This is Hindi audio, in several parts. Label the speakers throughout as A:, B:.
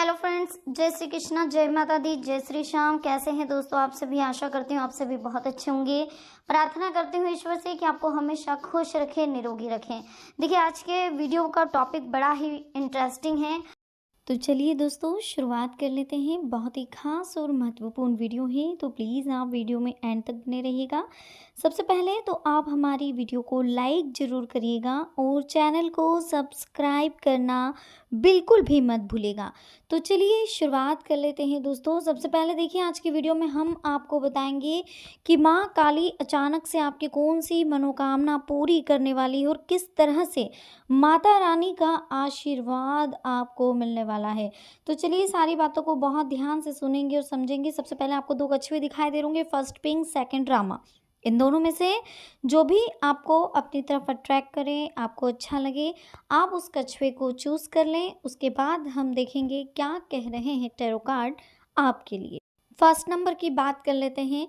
A: हेलो फ्रेंड्स, जय श्री कृष्णा, जय माता दी, जय श्री श्याम। कैसे हैं दोस्तों आप सभी? आशा करती हूँ आप सभी बहुत अच्छे होंगे। प्रार्थना करती हूँ ईश्वर से कि आपको हमेशा खुश रखें, निरोगी रखें। देखिए, आज के वीडियो का टॉपिक बड़ा ही इंटरेस्टिंग है, तो चलिए दोस्तों शुरुआत कर लेते हैं। बहुत ही खास और महत्वपूर्ण वीडियो है, तो प्लीज़ आप वीडियो में एंड तक बने रहिएगा। सबसे पहले तो आप हमारी वीडियो को लाइक ज़रूर करिएगा और चैनल को सब्सक्राइब करना बिल्कुल भी मत भूलिएगा। तो चलिए शुरुआत कर लेते हैं दोस्तों। सबसे पहले देखिए, आज की वीडियो में हम आपको बताएंगे कि माँ काली अचानक से आपकी कौन सी मनोकामना पूरी करने वाली है और किस तरह से माता रानी का आशीर्वाद आपको मिलने वाला है। तो चलिए सारी बातों को बहुत ध्यान से सुनेंगे और समझेंगे। सबसे पहले आपको दो कछुए दिखाई दे होंगे, फर्स्ट पिंक, सेकंड रामा। इन दोनों में से जो भी आपको अपनी तरफ अट्रैक्ट करे, आपको अच्छा लगे, आप उस कछुए को चूज़ कर लें। उसके बाद हम देखेंगे क्या कह रहे हैं टैरो कार्ड आपके लिए। फर्स्ट नंबर की बात कर लेते हैं।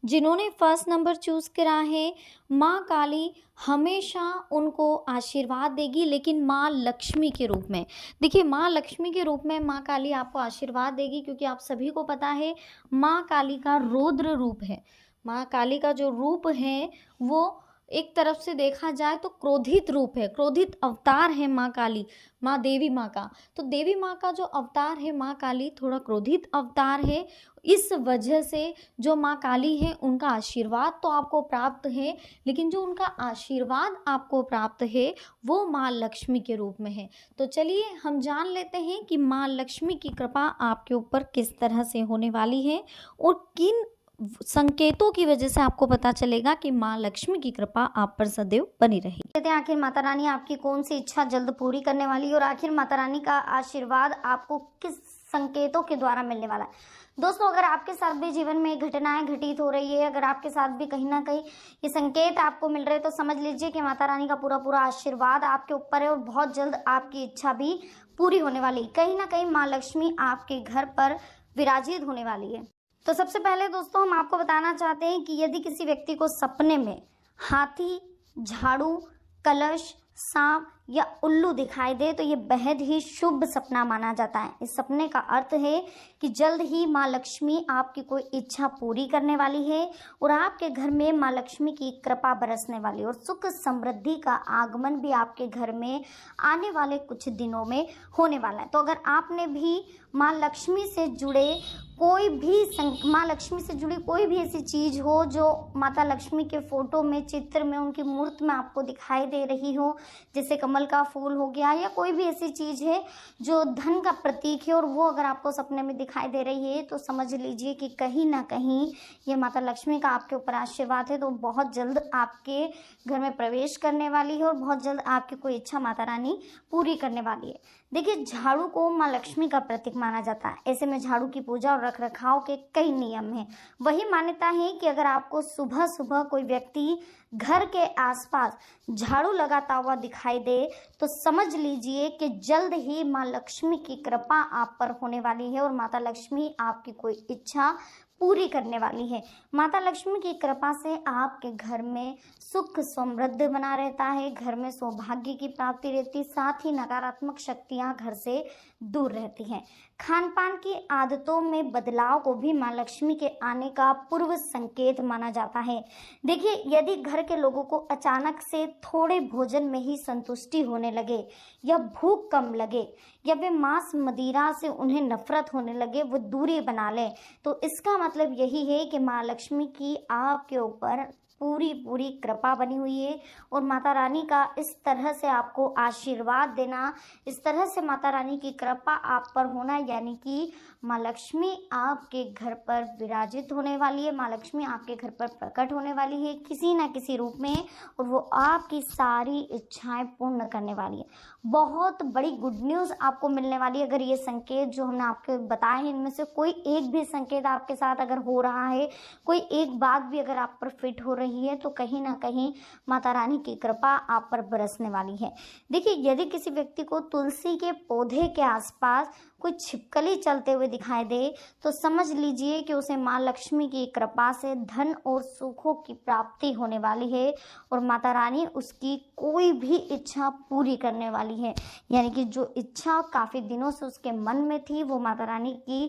A: जिन्होंने फर्स्ट नंबर चूज़ करा है, माँ काली हमेशा उनको आशीर्वाद देगी, लेकिन माँ लक्ष्मी के रूप में। देखिए, माँ लक्ष्मी के रूप में माँ काली आपको आशीर्वाद देगी, क्योंकि आप सभी को पता है माँ काली का रौद्र रूप है। माँ काली का जो रूप है वो एक तरफ से देखा जाए तो क्रोधित रूप है, क्रोधित अवतार है माँ काली, माँ देवी माँ का। तो देवी माँ का जो अवतार है माँ काली थोड़ा क्रोधित अवतार है। इस वजह से जो माँ काली है उनका आशीर्वाद तो आपको प्राप्त है, लेकिन जो उनका आशीर्वाद आपको प्राप्त है वो माँ लक्ष्मी के रूप में है। तो चलिए हम जान लेते हैं कि माँ लक्ष्मी की कृपा आपके ऊपर किस तरह से होने वाली है और किन संकेतों की वजह से आपको पता चलेगा कि माँ लक्ष्मी की कृपा आप पर सदैव बनी रही। कहते हैं आखिर माता रानी आपकी कौन सी इच्छा जल्द पूरी करने वाली है और आखिर माता रानी का आशीर्वाद आपको किस संकेतों के द्वारा मिलने वाला है। दोस्तों, अगर आपके साथ भी जीवन में घटनाएं घटित हो रही है, अगर आपके साथ भी कहीं ना कहीं ये संकेत आपको मिल रहे हैं, तो समझ लीजिए कि माता रानी का पूरा आशीर्वाद आपके ऊपर है और बहुत जल्द आपकी इच्छा भी पूरी होने वाली है। कहीं ना कहीं माँ लक्ष्मी आपके घर पर विराजित होने वाली है। तो सबसे पहले दोस्तों हम आपको बताना चाहते हैं कि यदि किसी व्यक्ति को सपने में हाथी, झाड़ू, कलश, सांप या उल्लू दिखाई दे तो ये बेहद ही शुभ सपना माना जाता है। इस सपने का अर्थ है कि जल्द ही माँ लक्ष्मी आपकी कोई इच्छा पूरी करने वाली है और आपके घर में माँ लक्ष्मी की कृपा बरसने वाली है और सुख समृद्धि का आगमन भी आपके घर में आने वाले कुछ दिनों में होने वाला है। तो अगर आपने भी माँ लक्ष्मी से जुड़े कोई भी माँ लक्ष्मी से जुड़ी कोई भी ऐसी चीज़ हो जो माता लक्ष्मी के फोटो में, चित्र में, उनकी मूर्त में आपको दिखाई दे रही हो, जैसे कमल का फूल हो गया या कोई भी ऐसी चीज़ है जो धन का प्रतीक है और वो अगर आपको सपने में दिखाई दे रही है, तो समझ लीजिए कि कहीं ना कहीं ये माता लक्ष्मी का आपके ऊपर आशीर्वाद है। तो बहुत जल्द आपके घर में प्रवेश करने वाली है और बहुत जल्द आपकी कोई इच्छा माता रानी पूरी करने वाली है। देखिए, झाड़ू को माँ लक्ष्मी का प्रतीक माना जाता है। ऐसे में झाड़ू की पूजा और रख रखाव के कई नियम हैं। वही मान्यता है कि अगर आपको सुबह सुबह कोई व्यक्ति घर के आसपास झाड़ू लगाता हुआ दिखाई दे तो समझ लीजिए कि जल्द ही माँ लक्ष्मी की कृपा आप पर होने वाली है और माता लक्ष्मी आपकी कोई इच्छा पूरी करने वाली है। माता लक्ष्मी की कृपा से आपके घर में सुख समृद्ध बना रहता है, घर में सौभाग्य की प्राप्ति रहती, साथ ही नकारात्मक शक्तियां घर से दूर रहती हैं। खान पान की आदतों में बदलाव को भी माँ लक्ष्मी के आने का पूर्व संकेत माना जाता है। देखिए, यदि घर के लोगों को अचानक से थोड़े भोजन में ही संतुष्टि होने लगे या भूख कम लगे या वे मांस मदिरा से उन्हें नफरत होने लगे, वो दूरी बना लें, तो इसका मतलब यही है कि माँ लक्ष्मी की आपके ऊपर पूरी कृपा बनी हुई है और माता रानी का इस तरह से आपको आशीर्वाद देना, इस तरह से माता रानी की कृपा आप पर होना, यानी कि माँ लक्ष्मी आपके घर पर विराजित होने वाली है, माँ लक्ष्मी आपके घर पर प्रकट होने वाली है किसी ना किसी रूप में और वो आपकी सारी इच्छाएं पूर्ण करने वाली है। बहुत बड़ी गुड न्यूज़ आपको मिलने वाली है। अगर ये संकेत जो हमने आपको बताए हैं इनमें से कोई एक भी संकेत आपके साथ अगर हो रहा है, कोई एक बात भी अगर आप पर फिट हो रही है, तो कहीं ना कहीं माता रानी की कृपा आप पर बरसने वाली है। देखिए, यदि किसी व्यक्ति को तुलसी के पौधे के आसपास कोई छिपकली चलते हुए दिखाई दे तो समझ लीजिए कि उसे माँ लक्ष्मी की कृपा से धन और सुखों की प्राप्ति होने वाली है और माता रानी उसकी कोई भी इच्छा पूरी करने वाली है। यानी कि जो इच्छा काफ़ी दिनों से उसके मन में थी वो माता रानी की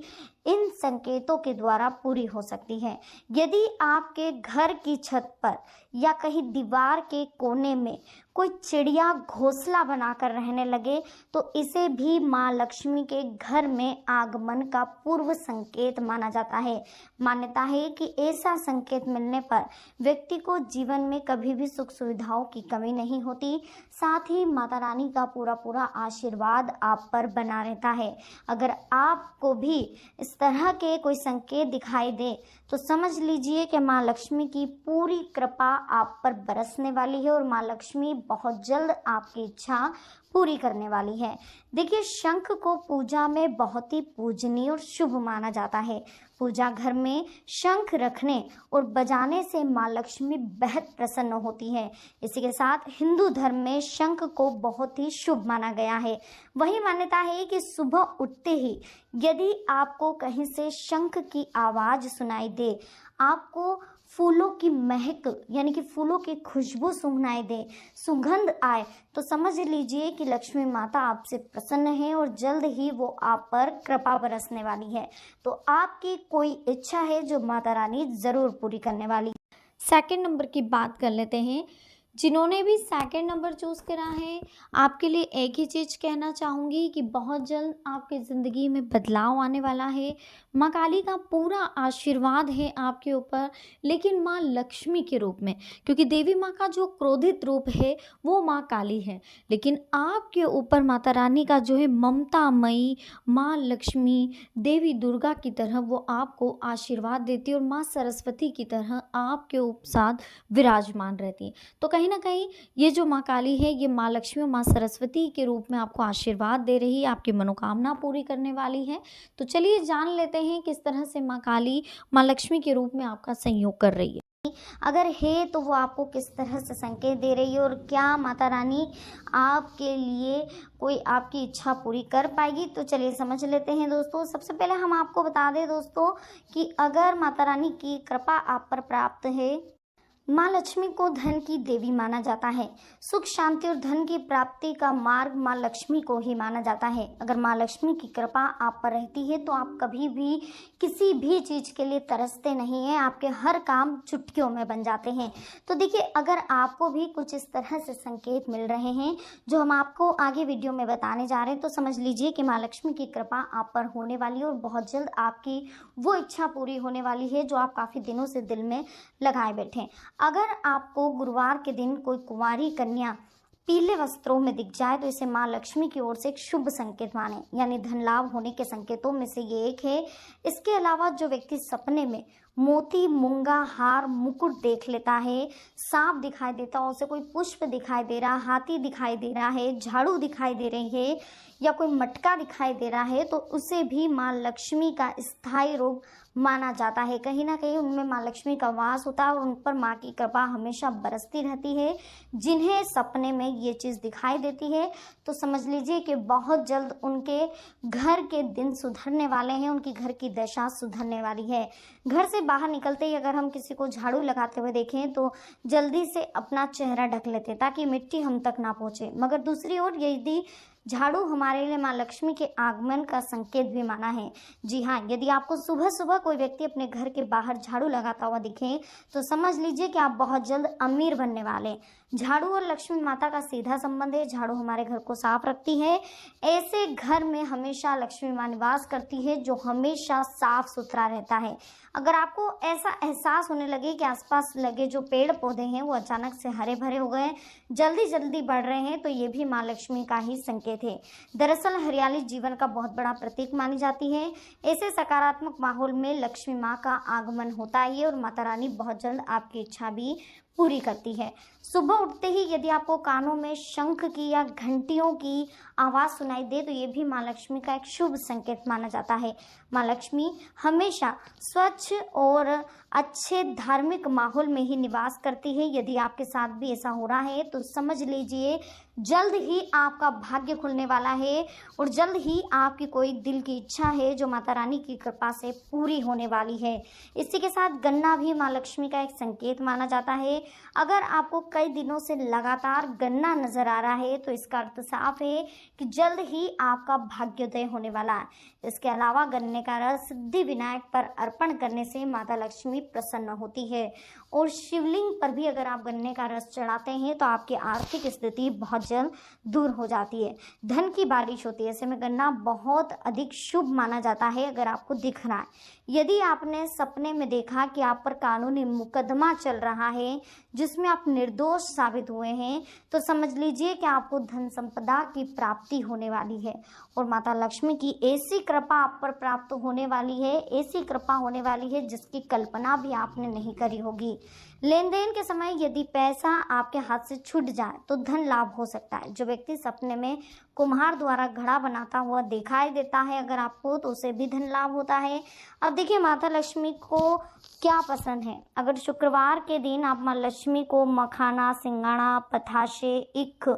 A: इन संकेतों के द्वारा पूरी हो सकती है। यदि आपके घर की छत पर या कहीं दीवार के कोने में कोई चिड़िया घोंसला बनाकर रहने लगे तो इसे भी माँ लक्ष्मी के घर में आगमन का पूर्व संकेत माना जाता है। मान्यता है कि ऐसा संकेत मिलने पर व्यक्ति को जीवन में कभी भी सुख सुविधाओं की कमी नहीं होती, साथ ही माता रानी का पूरा पूरा आशीर्वाद आप पर बना रहता है। अगर आपको भी इस तरह के कोई संकेत दिखाई दे तो समझ लीजिए कि माँ लक्ष्मी की पूरी कृपा आप पर बरसने वाली है और माँ लक्ष्मी बहुत जल्द आपकी इच्छा पूरी करने वाली है। देखिए, शंख को पूजा में बहुत ही पूजनीय और शुभ माना जाता है। पूजा घर में शंख रखने और बजाने से माँ लक्ष्मी बेहद प्रसन्न होती है। इसी के साथ हिंदू धर्म में शंख को बहुत ही शुभ माना गया है। वही मान्यता है कि सुबह उठते ही यदि आपको कहीं से शंख की आवाज़ सुनाई दे, आपको फूलों की महक यानी कि फूलों की खुशबू सुनाई दे, सुगंध आए, तो समझ लीजिए कि लक्ष्मी माता आपसे प्रसन्न है और जल्द ही वो आप पर कृपा बरसने वाली है। तो आपकी कोई इच्छा है जो माता रानी ज़रूर पूरी करने वाली।
B: सेकंड नंबर की बात कर लेते हैं। जिन्होंने भी सेकंड नंबर चूज़ करा है, आपके लिए एक ही चीज़ कहना चाहूँगी कि बहुत जल्द आपकी ज़िंदगी में बदलाव आने वाला है। माँ काली का पूरा आशीर्वाद है आपके ऊपर, लेकिन माँ लक्ष्मी के रूप में, क्योंकि देवी माँ का जो क्रोधित रूप है वो माँ काली है, लेकिन आपके ऊपर माता रानी का जो है ममतामयी माँ लक्ष्मी, देवी दुर्गा की तरह वो आपको आशीर्वाद देती है और माँ सरस्वती की तरह आपके साथ विराजमान रहती है। तो कहीं ना कहीं ये जो माँ काली है ये माँ लक्ष्मी और माँ सरस्वती के रूप में आपको आशीर्वाद दे रही है, आपकी मनोकामना पूरी करने वाली है। तो चलिए जान लेते हैं किस तरह से माँ काली माँ लक्ष्मी के रूप में आपका संयोग कर रही है।
A: अगर है तो वो आपको किस तरह से संकेत दे रही है और क्या माता रानी आपके लिए कोई आपकी इच्छा पूरी कर पाएगी, तो चलिए समझ लेते हैं दोस्तों। सबसे पहले हम आपको बता दें दोस्तों कि अगर माता रानी की कृपा आप पर प्राप्त है, माँ लक्ष्मी को धन की देवी माना जाता है। सुख शांति और धन की प्राप्ति का मार्ग माँ लक्ष्मी को ही माना जाता है। अगर माँ लक्ष्मी की कृपा आप पर रहती है तो आप कभी भी किसी भी चीज़ के लिए तरसते नहीं हैं, आपके हर काम चुटकियों में बन जाते हैं। तो देखिए, अगर आपको भी कुछ इस तरह से संकेत मिल रहे हैं जो हम आपको आगे वीडियो में बताने जा रहे हैं, तो समझ लीजिए कि माँ लक्ष्मी की कृपा आप पर होने वाली है और बहुत जल्द आपकी वो इच्छा पूरी होने वाली है जो आप काफ़ी दिनों से दिल में लगाए बैठे। अगर आपको गुरुवार के दिन कोई कुंवारी कन्या पीले वस्त्रों में दिख जाए तो इसे माँ लक्ष्मी की ओर से एक शुभ संकेत माने, यानी धन लाभ होने के संकेतों में से ये एक है। इसके अलावा जो व्यक्ति सपने में मोती, मूंगा, हार, मुकुट देख लेता है, सांप दिखाई देता है, उसे कोई पुष्प दिखाई दे रहा, हाथी दिखाई दे रहा है, झाड़ू दिखाई दे रही है या कोई मटका दिखाई दे रहा है, तो उसे भी माँ लक्ष्मी का स्थायी रूप माना जाता है। कहीं ना कहीं उनमें माँ लक्ष्मी का वास होता है और उन पर माँ की कृपा हमेशा बरसती रहती है। जिन्हें सपने में ये चीज़ दिखाई देती है तो समझ लीजिए कि बहुत जल्द उनके घर के दिन सुधरने वाले हैं, उनकी घर की दशा सुधरने वाली है। घर से बाहर निकलते ही अगर हम किसी को झाड़ू लगाते हुए देखें तो जल्दी से अपना चेहरा ढक लेते ताकि मिट्टी हम तक ना पहुँचे, मगर दूसरी ओर यदि झाड़ू हमारे लिए माँ लक्ष्मी के आगमन का संकेत भी माना है। जी हाँ, यदि आपको सुबह सुबह कोई व्यक्ति अपने घर के बाहर झाड़ू लगाता हुआ दिखे तो समझ लीजिए कि आप बहुत जल्द अमीर बनने वाले। झाड़ू और लक्ष्मी माता का सीधा संबंध है। झाड़ू हमारे घर को साफ रखती है। ऐसे घर में हमेशा लक्ष्मी माँ निवास करती है जो हमेशा साफ सुथरा रहता है। अगर आपको ऐसा एहसास होने लगे कि आसपास लगे जो पेड़ पौधे हैं वो अचानक से हरे भरे हो गए, जल्दी जल्दी बढ़ रहे हैं, तो ये भी माँ लक्ष्मी का ही संकेत है। दरअसल हरियाली जीवन का बहुत बड़ा प्रतीक मानी जाती है। ऐसे सकारात्मक माहौल में लक्ष्मी माँ का आगमन होता है और माता रानी बहुत जल्द आपकी इच्छा भी पूरी करती है। सुबह उठते ही यदि आपको कानों में शंख की या घंटियों की आवाज़ सुनाई दे तो ये भी माँ लक्ष्मी का एक शुभ संकेत माना जाता है। माँ लक्ष्मी हमेशा स्वच्छ और अच्छे धार्मिक माहौल में ही निवास करती है। यदि आपके साथ भी ऐसा हो रहा है तो समझ लीजिए जल्द ही आपका भाग्य खुलने वाला है और जल्द ही आपकी कोई दिल की इच्छा है जो माता रानी की कृपा से पूरी होने वाली है। इसी के साथ गन्ना भी माँ लक्ष्मी का एक संकेत माना जाता है। अगर आपको कई दिनों से लगातार गन्ना नजर आ रहा है तो इसका अर्थ साफ है कि जल्द ही आपका भाग्योदय होने वाला है। इसके अलावा गन्ने का रस सिद्धि विनायक पर अर्पण करने से माता लक्ष्मी प्रसन्न होती है और शिवलिंग पर भी अगर आप गन्ने का रस चढ़ाते हैं तो आपकी आर्थिक स्थिति बहुत जल्द दूर हो जाती है, धन की बारिश होती है। ऐसे में गन्ना बहुत अधिक शुभ माना जाता है। अगर आपको दिख रहा है, यदि आपने सपने में देखा कि आप पर कानूनी मुकदमा चल रहा है जिसमें आप निर्दोष साबित हुए हैं, तो समझ लीजिए कि आपको धन संपदा की प्राप्ति होने वाली है और माता लक्ष्मी की ऐसी कृपा आप पर प्राप्त होने वाली है, ऐसी कृपा होने वाली है जिसकी कल्पना भी आपने नहीं करी होगी। लेन देन के समय यदि पैसा आपके हाथ से छूट जाए तो धन लाभ हो सकता है। जो व्यक्ति सपने में कुम्हार द्वारा घड़ा बनाता हुआ दिखाई देता है अगर आपको, तो उसे भी धन लाभ होता है। अब देखिए माता लक्ष्मी को क्या पसंद है। अगर शुक्रवार के दिन आप माँ लक्ष्मी को मखाना, सिंगाड़ा, पताशे, ईख,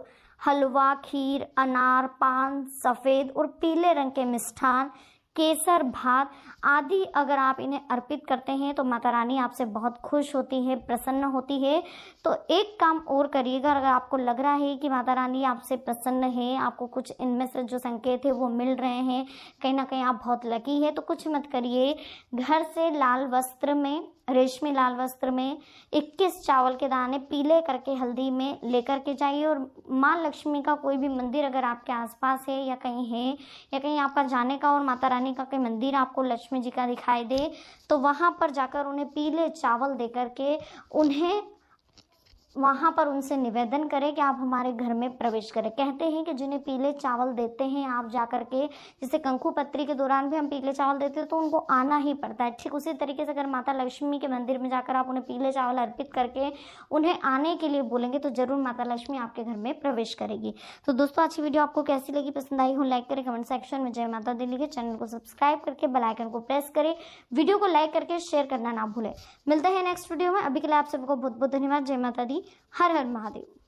A: हलवा, खीर, अनार, पान, सफ़ेद और पीले रंग के मिष्ठान, केसर, भात आदि अगर आप इन्हें अर्पित करते हैं तो माता रानी आपसे बहुत खुश होती है, प्रसन्न होती है। तो एक काम और करिएगा, अगर आपको लग रहा है कि माता रानी आपसे प्रसन्न है, आपको कुछ इनमें से जो संकेत है वो मिल रहे हैं, कहीं ना कहीं आप बहुत लकी है, तो कुछ मत करिए। घर से लाल वस्त्र में, रेशमी लाल वस्त्र में 21 चावल के दाने पीले करके हल्दी में लेकर के जाइए और माँ लक्ष्मी का कोई भी मंदिर अगर आपके आसपास है या कहीं आपका जाने का और माता रानी का कोई मंदिर आपको लक्ष्मी जी का दिखाई दे, तो वहाँ पर जाकर उन्हें पीले चावल दे करके उन्हें वहाँ पर उनसे निवेदन करें कि आप हमारे घर में प्रवेश करें। कहते हैं कि जिन्हें पीले चावल देते हैं आप जाकर के, जैसे कंकु पत्री के दौरान भी हम पीले चावल देते हैं तो उनको आना ही पड़ता है, ठीक उसी तरीके से अगर माता लक्ष्मी के मंदिर में जाकर आप उन्हें पीले चावल अर्पित करके उन्हें आने के लिए बोलेंगे तो जरूर माता लक्ष्मी आपके घर में प्रवेश करेगी। तो दोस्तों आज की वीडियो आपको कैसी लगी, पसंद आई हो, लाइक करें, कमेंट सेक्शन में जय माता दी लिखे, चैनल को सब्सक्राइब करके बेल आइकन को प्रेस करें, वीडियो को लाइक करके शेयर करना ना भूलें। मिलते हैं नेक्स्ट वीडियो में, अभी के लिए आप सबको बहुत बहुत धन्यवाद। जय माता दी, हर हर महादेव।